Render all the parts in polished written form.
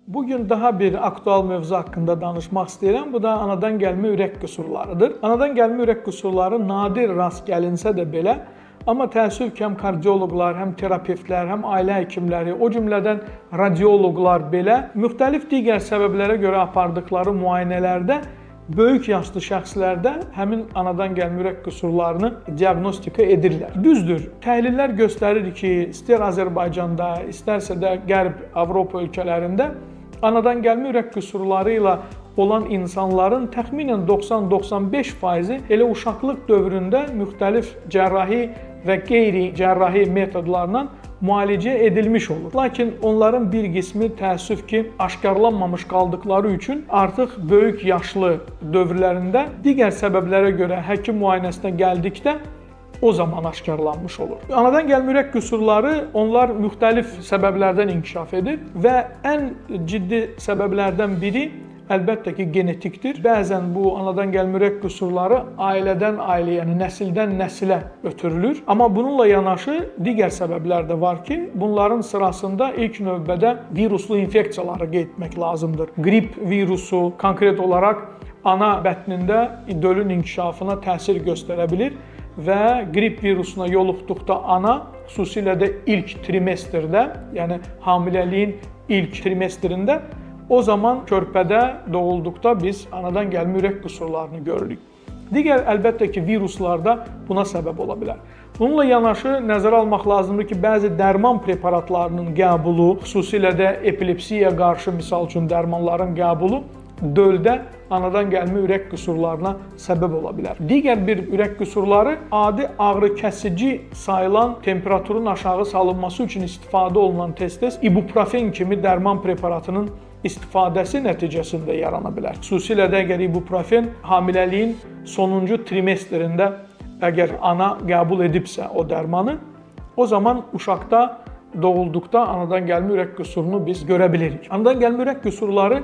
Bugün daha bir aktual mövzu haqqında danışmaq istəyirəm. Bu da anadan gəlmə ürək qüsurlarıdır. Anadan gəlmə ürək qüsurları nadir rast gəlinsə də belə, amma təəssüf ki, həm kardioloqlar, həm terapevtlər, həm ailə həkimləri, o cümlədən radioloqlar belə müxtəlif digər səbəblərə görə apardıqları müayinələrdə böyük yaşlı şəxslərdə həmin anadan gəlmə ürək qüsurlarını diaqnostika edirlər. Düzdür, təhlillər göstərir ki, istər Azərbaycanda, istərsə də Qərb Avropa ölkələrində anadan gəlmə ürək qüsurları ilə olan insanların təxminən 90-95%-i elə uşaqlıq dövründə müxtəlif cərrahi və qeyri-cərrahi metodlarla müalicə edilmiş olur. Lakin onların bir qismi təəssüf ki, aşkarlanmamış qaldıqları üçün artıq böyük yaşlı dövrlərində digər səbəblərə görə həkim müayinəsinə gəldikdə o zaman aşkarlanmış olur. Anadan gəlmə ürək qüsurları onlar müxtəlif səbəblərdən inkişaf edir və ən ciddi səbəblərdən biri əlbəttə ki, genetikdir. Bəzən bu anadan gəlmə ürək qüsurları ailədən ailəyə, yəni nəsildən nəsilə ötürülür. Amma bununla yanaşı digər səbəblər də var ki, bunların sırasında ilk növbədə viruslu infeksiyaları qeyd etmək lazımdır. Qrip virusu konkret olaraq ana bətnində dölün inkişafına təsir göstərə bilir və qrip virusuna yoluxduqda ana, xüsusilə də ilk trimestrdə, yəni hamiləliyin ilk trimestrində o zaman körpədə doğulduqda biz anadan gəlmə ürək qüsurlarını görürük. Digər əlbəttə ki, viruslarda buna səbəb ola bilər. Bununla yanaşı nəzərə almaq lazımdır ki, bəzi dərman preparatlarının qəbulu, xüsusilə də epilepsiyaya qarşı misal üçün dərmanların qəbulu döldə anadan gəlmə ürək qüsurlarına səbəb ola bilər. Digər bir ürək qüsurları adi ağrı kəsici sayılan temperaturun aşağı salınması üçün istifadə olunan tez-tez ibuprofen kimi dərman preparatının istifadəsi nəticəsində yarana bilər. Xüsusilə də əgər ibuprofen hamiləliyin sonuncu trimestrində əgər ana qəbul edibsə o dərmanı, o zaman uşaqda doğulduqda anadan gəlmə ürək qüsurunu biz görə bilirik. Anadan gəlmə ürək qüsurları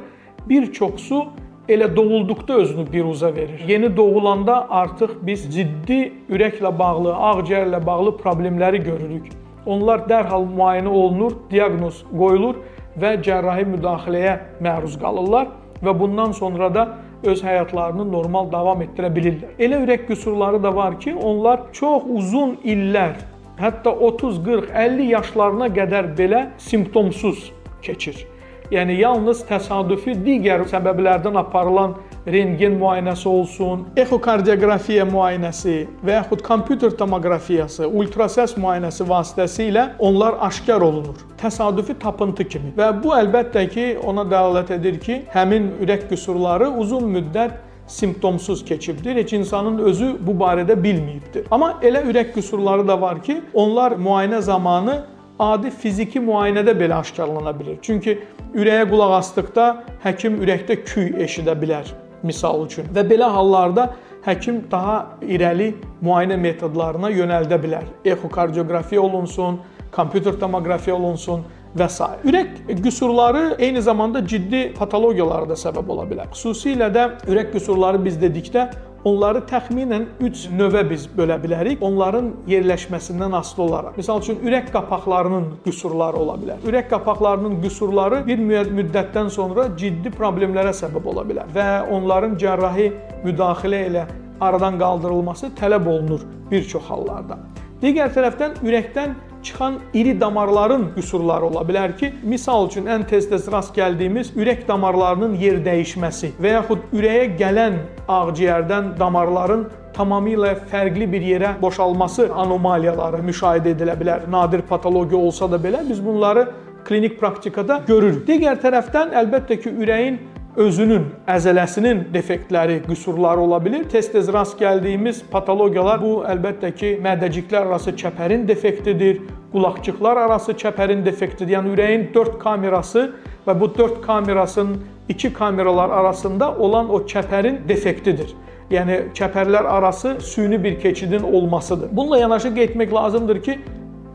bir çoxsu elə doğulduqda özünü biruza verir. Yeni doğulanda artıq biz ciddi ürəklə bağlı, ağciyərlə bağlı problemləri görürük. Onlar dərhal müayinə olunur, diaqnoz qoyulur və cərrahi müdaxiləyə məruz qalırlar və bundan sonra da öz həyatlarını normal davam etdirə bilirlər. Elə ürək qüsurları da var ki, onlar çox uzun illər, hətta 30, 40, 50 yaşlarına qədər belə simptomsuz keçir. Yəni yalnız təsadüfi digər səbəblərdən aparılan rentgen müayinəsi olsun, ekokardioqrafiya müayinəsi və yaxud kompüter tomografiyası, ultrasəs müayinəsi vasitəsilə onlar aşkar olunur. Təsadüfi tapıntı kimi. Və bu əlbəttə ki, ona dəlalət edir ki, həmin ürək qüsurları uzun müddət simptomsuz keçibdir. Heç insanın özü bu barədə bilməyibdir. Amma elə ürək qüsurları da var ki, onlar müayinə zamanı adi fiziki müayinədə belə aşkarlana bilir. Çünki ürəyə qulaq asdıqda həkim ürəkdə küy eşidə bilər, misal üçün. Və belə hallarda həkim daha irəli müayinə metodlarına yönəldə bilər. Ekokardioqrafiya olunsun, kompüter tomoqrafiya olunsun və s. Ürək qüsurları eyni zamanda ciddi patologiyalara da səbəb ola bilər. Xüsusilə də ürək qüsurları biz dedikdə onları təxminən 3 növə biz bölə bilərik. Onların yerləşməsindən asılı olaraq. Misal üçün, ürək qapaqlarının qüsurları ola bilər. Ürək qapaqlarının qüsurları bir müddətdən sonra ciddi problemlərə səbəb ola bilər və onların cərrahi müdaxilə ilə aradan qaldırılması tələb olunur bir çox hallarda. Digər tərəfdən ürəkdən çıxan iri damarların qüsurları ola bilər ki, misal üçün ən tez-tez rast gəldiyimiz ürək damarlarının yer dəyişməsi və yaxud ürəyə gələn ağciyərdən damarların tamamilə fərqli bir yerə boşalması anomaliyaları müşahidə edilə bilər. Nadir patologiya olsa da belə biz bunları klinik praktikada görürük. Digər tərəfdən əlbəttə ki, ürəyin özünün, əzələsinin defektləri, qüsurları ola bilir. Tez-tez rast gəldiyimiz patologiyalar bu əlbəttə ki, mədəciklər arası çəpərin defektidir, qulaqçıqlar arası çəpərin defektidir. Yəni ürəyin 4 kamerası və bu 4 kamerasının 2 kameralar arasında olan o çəpərin defektidir. Yəni çəpərlər arası süni bir keçidin olmasıdır. Bununla yanaşı qeyd etmək lazımdır ki,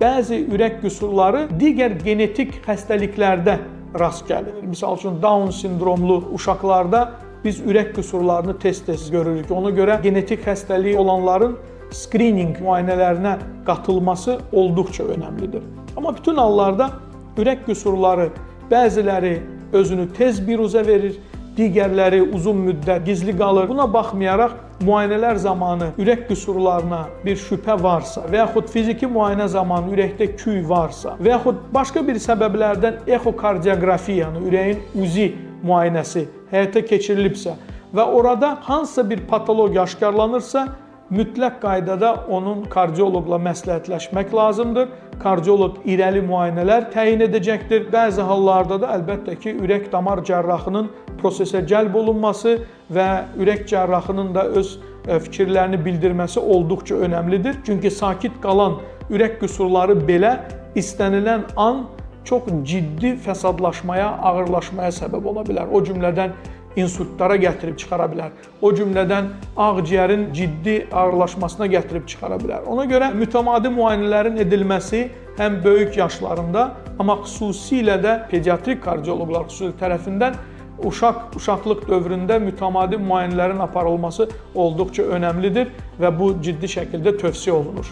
bəzi ürək qüsurları digər genetik xəstəliklərdə rast gəlinir. Misal üçün, Down sindromlu uşaqlarda biz ürək qüsurlarını tez-tez görürük. Ona görə genetik xəstəliyi olanların skrining müayinələrinə qatılması olduqca önəmlidir. Amma bütün hallarda ürək qüsurları bəziləri özünü tez biruzə verir, digərləri uzun müddət gizli qalır. Buna baxmayaraq müayinələr zamanı ürək qüsurlarına bir şübhə varsa və yaxud fiziki müayinə zamanı ürəkdə küy varsa və yaxud başqa bir səbəblərdən ekokardioqrafiya, yəni ürəyin UZI müayinəsi həyata keçirilibsə və orada hansısa bir patologiya aşkarlanırsa, mütləq qaydada onun kardioloqla məsləhətləşmək lazımdır. Kardioloq irəli müayinələr təyin edəcəkdir. Bəzi hallarda da əlbəttə ki, ürək damar cərrahının prosesə cəlb olunması və ürək cərrahının da öz fikirlərini bildirməsi olduqca önəmlidir. Çünki sakit qalan ürək qüsurları belə istənilən an çox ciddi fəsadlaşmaya, ağırlaşmaya səbəb ola bilər. O cümlədən insultlara gətirib çıxara bilər. O cümlədən ağciyərin ciddi ağırlaşmasına gətirib çıxara bilər. Ona görə mütəmadi müayinələrin edilməsi həm böyük yaşlarında, amma xüsusilə də pediatrik kardioloqlar xüsusi tərəfindən uşaqlıq dövründə mütəmadi müayinələrin aparılması olduqca önəmlidir və bu ciddi şəkildə tövsiyə olunur.